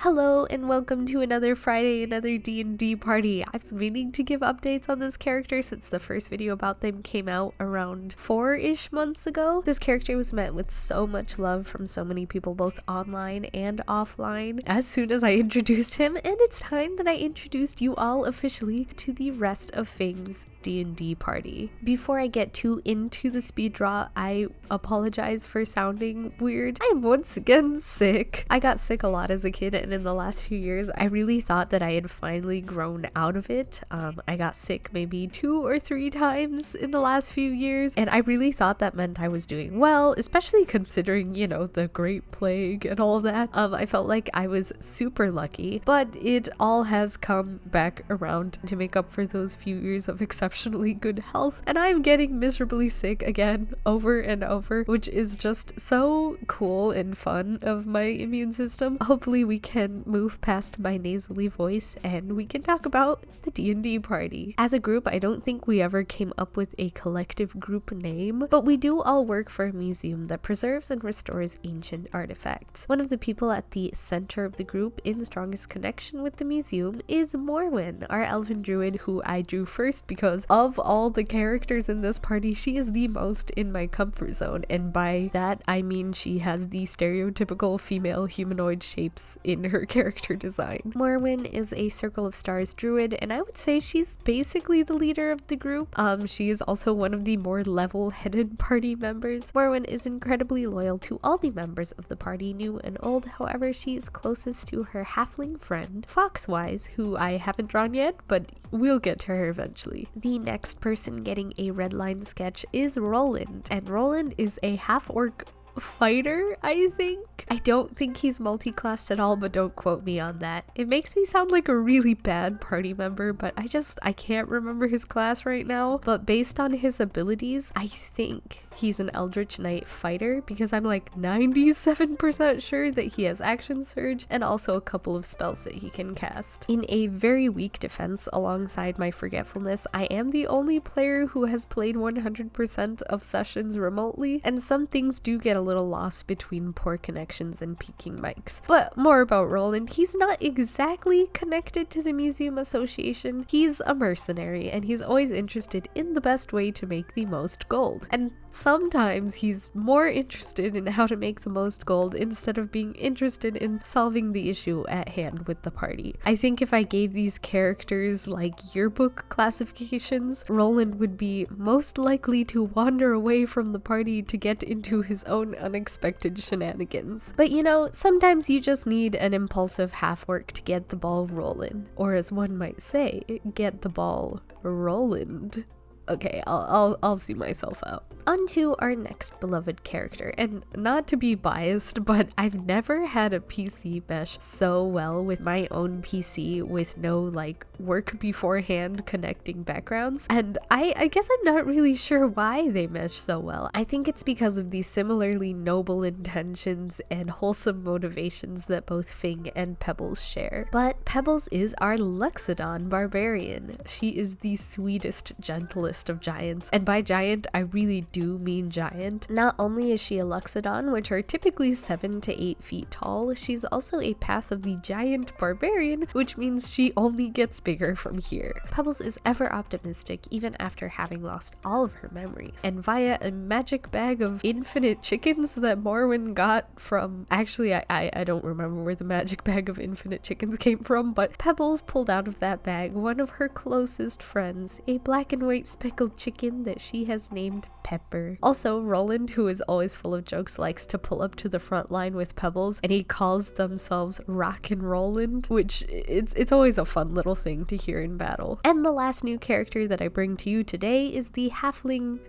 Hello and welcome to another Friday, another D&D party. I've been meaning to give updates on this character since the first video about them came out around 4-ish months ago. This character was met with so much love from so many people, both online and offline, as soon as I introduced him, and it's time that I introduced you all officially to the rest of Fing's D&D party. Before I get too into the speed draw, I apologize for sounding weird. I am once again sick. I got sick a lot as a kid, and in the last few years I really thought that I had finally grown out of it. I got sick maybe 2 or 3 times in the last few years, and I really thought that meant I was doing well, especially considering, you know, the Great Plague and all that. I felt like I was super lucky, but it all has come back around to make up for those few years of exceptionally good health, and I'm getting miserably sick again over and over, which is just so cool and fun of my immune system. Hopefully we can move past my nasally voice and we can talk about the D&D party. As a group, I don't think we ever came up with a collective group name, but we do all work for a museum that preserves and restores ancient artifacts. One of the people at the center of the group in strongest connection with the museum is Morwen, our elven druid, who I drew first because of all the characters in this party, she is the most in my comfort zone, and by that I mean she has the stereotypical female humanoid shapes in her character design. Morwen is a Circle of Stars druid, and I would say she's basically the leader of the group. She is also one of the more level-headed party members. Morwen is incredibly loyal to all the members of the party, new and old. However, she is closest to her halfling friend, Foxwise, who I haven't drawn yet, but we'll get to her eventually. The next person getting a red line sketch is Roland, and Roland is a half-orc fighter, I think. I don't think he's multi-classed at all, but don't quote me on that. It makes me sound like a really bad party member, but I can't remember his class right now. But based on his abilities, I think he's an Eldritch Knight fighter, because I'm like 97% sure that he has Action Surge and also a couple of spells that he can cast. In a very weak defense alongside my forgetfulness, I am the only player who has played 100% of sessions remotely, and some things do get a little lost between poor connections and peaking mics. But more about Roland. He's not exactly connected to the Museum Association. He's a mercenary, and he's always interested in the best way to make the most gold. And sometimes he's more interested in how to make the most gold instead of being interested in solving the issue at hand with the party. I think if I gave these characters like yearbook classifications, Roland would be most likely to wander away from the party to get into his own unexpected shenanigans. But you know, sometimes you just need an impulsive half-orc to get the ball rolling. Or as one might say, get the ball Roland. Okay, I'll see myself out. On to our next beloved character, and not to be biased, but I've never had a PC mesh so well with my own PC with no like work beforehand connecting backgrounds, and I guess I'm not really sure why they mesh so well. I think it's because of the similarly noble intentions and wholesome motivations that both Fing and Pebbles share. But Pebbles is our Lexodon barbarian. She is the sweetest, gentlest of giants, and by giant I really do mean giant. Not only is she a Lexodon, which are typically 7 to 8 feet tall, she's also a Path of the Giant barbarian, which means she only gets bigger from here. Pebbles is ever optimistic even after having lost all of her memories, and via a magic bag of infinite chickens that Morwen got from, actually I don't remember where the magic bag of infinite chickens came from, but Pebbles pulled out of that bag one of her closest friends, a black and white speckled chicken that she has named Pepper. Also, Roland, who is always full of jokes, likes to pull up to the front line with Pebbles, and he calls themselves Rock and Roland, which it's always a fun little thing to hear in battle. And the last new character that I bring to you today is the halfling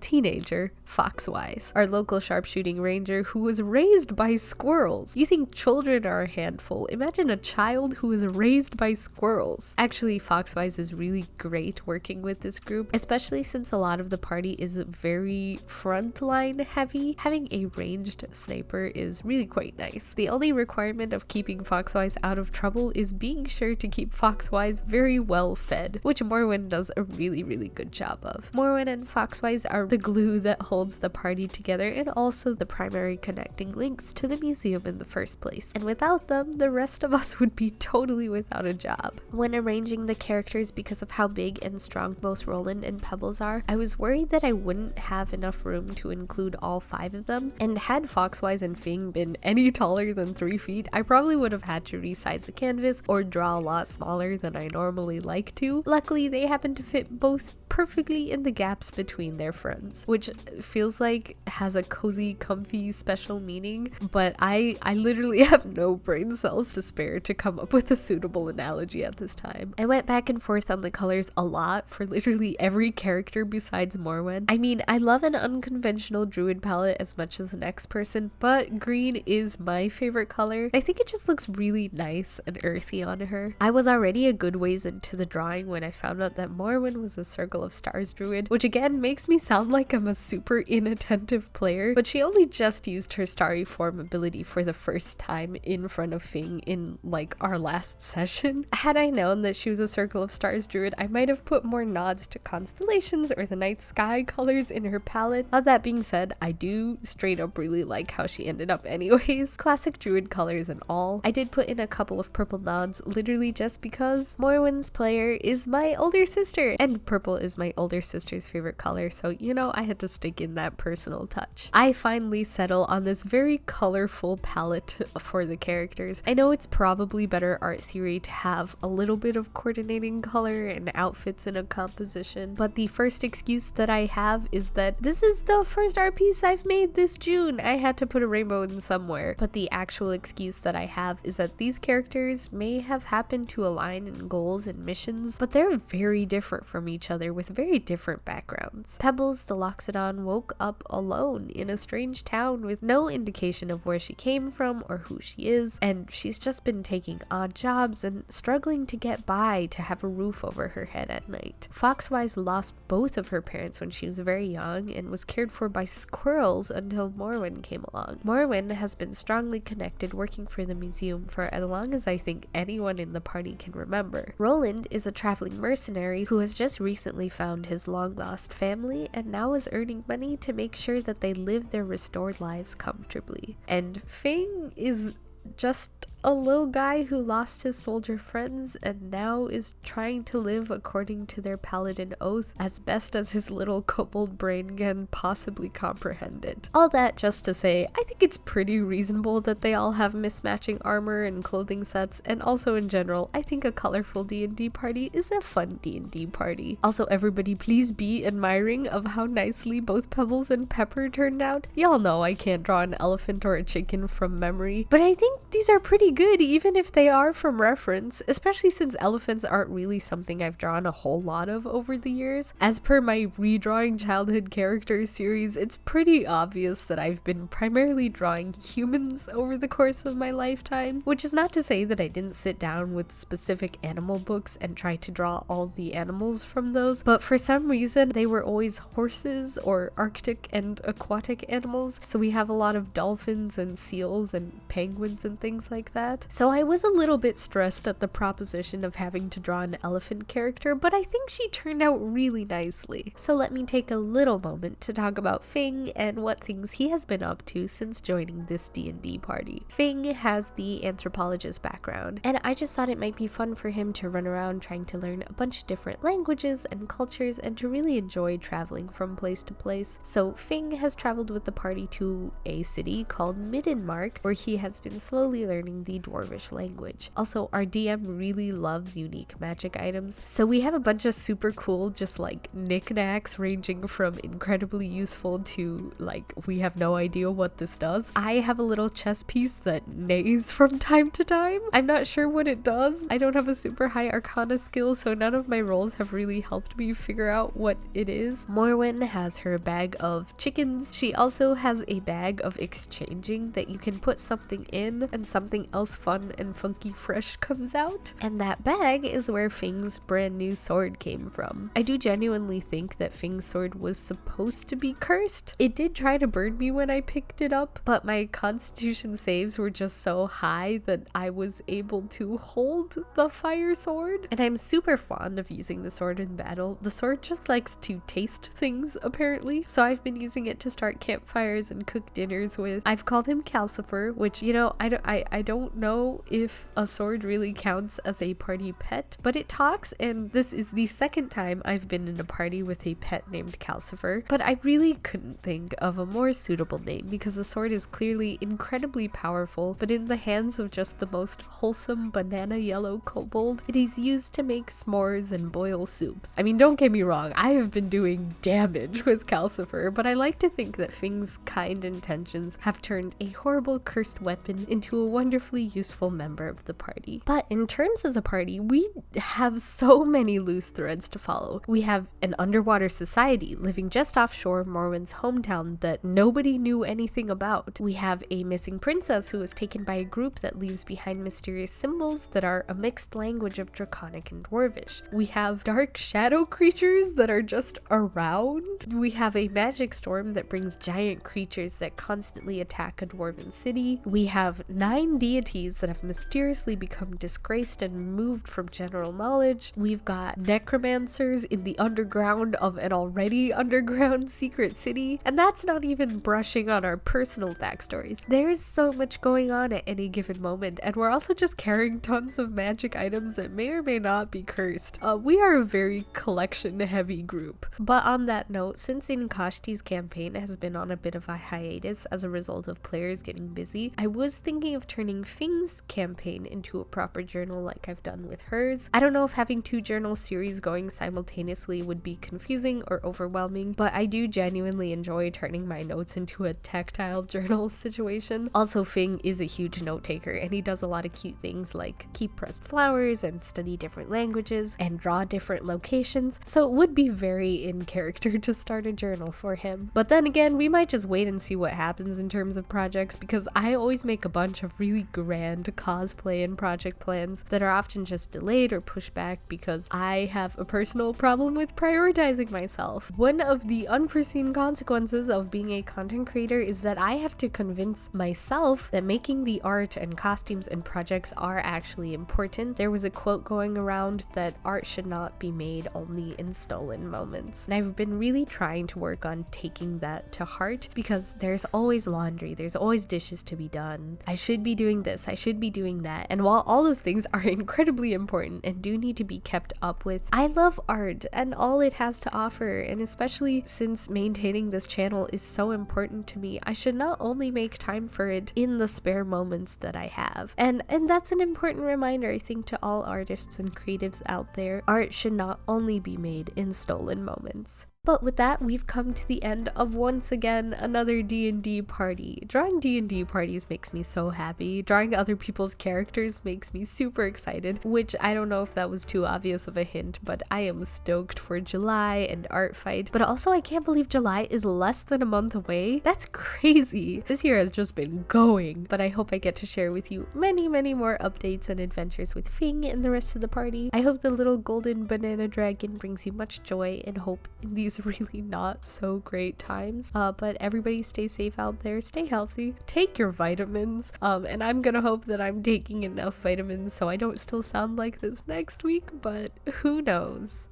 teenager, Foxwise, our local sharpshooting ranger who was raised by squirrels. You think children are a handful. Imagine a child who is raised by squirrels. Actually, Foxwise is really great working with this group, especially since a lot of the party is very frontline heavy. Having a ranged sniper is really quite nice. The only requirement of keeping Foxwise out of trouble is being sure to keep Foxwise very well fed, which Morwen does a really good job of. love. Morwen and Foxwise are the glue that holds the party together and also the primary connecting links to the museum in the first place. And without them, the rest of us would be totally without a job. When arranging the characters because of how big and strong both Roland and Pebbles are, I was worried that I wouldn't have enough room to include all 5 of them, and had Foxwise and Fing been any taller than 3 feet, I probably would have had to resize the canvas or draw a lot smaller than I normally like to. Luckily, they happen to fit both perfectly in the gaps between their friends, which feels like has a cozy, comfy, special meaning, but I literally have no brain cells to spare to come up with a suitable analogy at this time. I went back and forth on the colors a lot for literally every character besides Morwen. I mean, I love an unconventional druid palette as much as the next person, but green is my favorite color. I think it just looks really nice and earthy on her. I was already a good ways into the drawing when I found out that Morwen was a Circle of Stars druid, which again makes me sound like I'm a super inattentive player, but she only just used her starry form ability for the first time in front of Fing in like our last session. Had I known that she was a Circle of Stars druid, I might have put more nods to constellations or the night sky colors in her palette. All that being said, I do straight up really like how she ended up anyways. Classic druid colors and all. I did put in a couple of purple nods literally just because Morwen's player is my older sister and purple is my older sister's favorite color, so you know, I had to stick in that personal touch. I finally settle on this very colorful palette for the characters. I know it's probably better art theory to have a little bit of coordinating color and outfits in a composition, but the first excuse that I have is that this is the first art piece I've made this June. I had to put a rainbow in somewhere, but the actual excuse that I have is that these characters may have happened to align in goals and missions, but they're very different from each other with very different backgrounds. Pebbles the Loxodon woke up alone in a strange town with no indication of where she came from or who she is, and she's just been taking odd jobs and struggling to get by to have a roof over her head at night. Foxwise lost both of her parents when she was very young and was cared for by squirrels until Morwen came along. Morwen has been strongly connected working for the museum for as long as I think anyone in the party can remember. Roland is a traveling mercenary who has just recently found his long-lost family and now is earning money to make sure that they live their restored lives comfortably. And Fing is just a little guy who lost his soldier friends and now is trying to live according to their paladin oath as best as his little kobold brain can possibly comprehend it. All that just to say, I think it's pretty reasonable that they all have mismatching armor and clothing sets, and also in general, I think a colorful D&D party is a fun D&D party. Also, everybody please be admiring of how nicely both Pebbles and Pepper turned out. Y'all know I can't draw an elephant or a chicken from memory, but I think these are pretty good even if they are from reference, especially since elephants aren't really something I've drawn a whole lot of over the years. As per my Redrawing Childhood Characters series, it's pretty obvious that I've been primarily drawing humans over the course of my lifetime, which is not to say that I didn't sit down with specific animal books and try to draw all the animals from those, but for some reason they were always horses or Arctic and aquatic animals, so we have a lot of dolphins and seals and penguins and things like that. So I was a little bit stressed at the proposition of having to draw an elephant character, but I think she turned out really nicely. So let me take a little moment to talk about Fing and what things he has been up to since joining this D&D party. Fing has the anthropologist background, and I just thought it might be fun for him to run around trying to learn a bunch of different languages and cultures and to really enjoy traveling from place to place. So Fing has traveled with the party to a city called Middenmark, where he has been slowly learning the Dwarvish language. Also, our DM really loves unique magic items, so we have a bunch of super cool just like knickknacks ranging from incredibly useful to like we have no idea what this does. I have a little chess piece that neighs from time to time. I'm not sure what it does. I don't have a super high arcana skill, so none of my rolls have really helped me figure out what it is. Morwen has her bag of chickens. She also has a bag of exchanging that you can put something in and something else fun and funky fresh comes out. And that bag is where Fing's brand new sword came from. I do genuinely think that Fing's sword was supposed to be cursed. It did try to burn me when I picked it up, but my constitution saves were just so high that I was able to hold the fire sword. And I'm super fond of using the sword in battle. The sword just likes to taste things, apparently. So I've been using it to start campfires and cook dinners with. I've called him Calcifer, which, you know, I don't know if a sword really counts as a party pet, but it talks, and this is the second time I've been in a party with a pet named Calcifer. But I really couldn't think of a more suitable name because the sword is clearly incredibly powerful, but in the hands of just the most wholesome banana yellow kobold, it is used to make s'mores and boil soups. I mean, don't get me wrong, I have been doing damage with Calcifer, but I like to think that Fing's kind intentions have turned a horrible cursed weapon into a wonderfully useful member of the party. But in terms of the party, we have so many loose threads to follow. We have an underwater society living just offshore Morwen's hometown that nobody knew anything about. We have a missing princess who was taken by a group that leaves behind mysterious symbols that are a mixed language of Draconic and Dwarvish. We have dark shadow creatures that are just around. We have a magic storm that brings giant creatures that constantly attack a dwarven city. We have 9 deities that have mysteriously become disgraced and moved from general knowledge. We've got necromancers in the underground of an already underground secret city, and that's not even brushing on our personal backstories. There's so much going on at any given moment, and we're also just carrying tons of magic items that may or may not be cursed. We are a very collection heavy group. But on that note, since Inkashti's campaign has been on a bit of a hiatus as a result of players getting busy, I was thinking of turning Fing's campaign into a proper journal like I've done with hers. I don't know if having 2 journal series going simultaneously would be confusing or overwhelming, but I do genuinely enjoy turning my notes into a tactile journal situation. Also, Fing is a huge note taker, and he does a lot of cute things like keep pressed flowers and study different languages and draw different locations, so it would be very in character to start a journal for him. But then again, we might just wait and see what happens in terms of projects, because I always make a bunch of really grand cosplay and project plans that are often just delayed or pushed back because I have a personal problem with prioritizing myself. One of the unforeseen consequences of being a content creator is that I have to convince myself that making the art and costumes and projects are actually important. There was a quote going around that art should not be made only in stolen moments, and I've been really trying to work on taking that to heart, because there's always laundry, there's always dishes to be done. I should be doing this, I should be doing that, and while all those things are incredibly important and do need to be kept up with, I love art and all it has to offer, and especially since maintaining this channel is so important to me, I should not only make time for it in the spare moments that I have. And that's an important reminder, I think, to all artists and creatives out there. Art should not only be made in stolen moments. But with that, we've come to the end of, once again, another D&D party. Drawing D&D parties makes me so happy. Drawing other people's characters makes me super excited, which I don't know if that was too obvious of a hint, but I am stoked for July and Art Fight. But also, I can't believe July is less than a month away. That's crazy. This year has just been going, but I hope I get to share with you many, many more updates and adventures with Fing and the rest of the party. I hope the little golden banana dragon brings you much joy and hope in these really not so great times, but everybody stay safe out there, stay healthy, take your vitamins, and I'm gonna hope that I'm taking enough vitamins so I don't still sound like this next week, but who knows?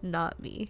Not me.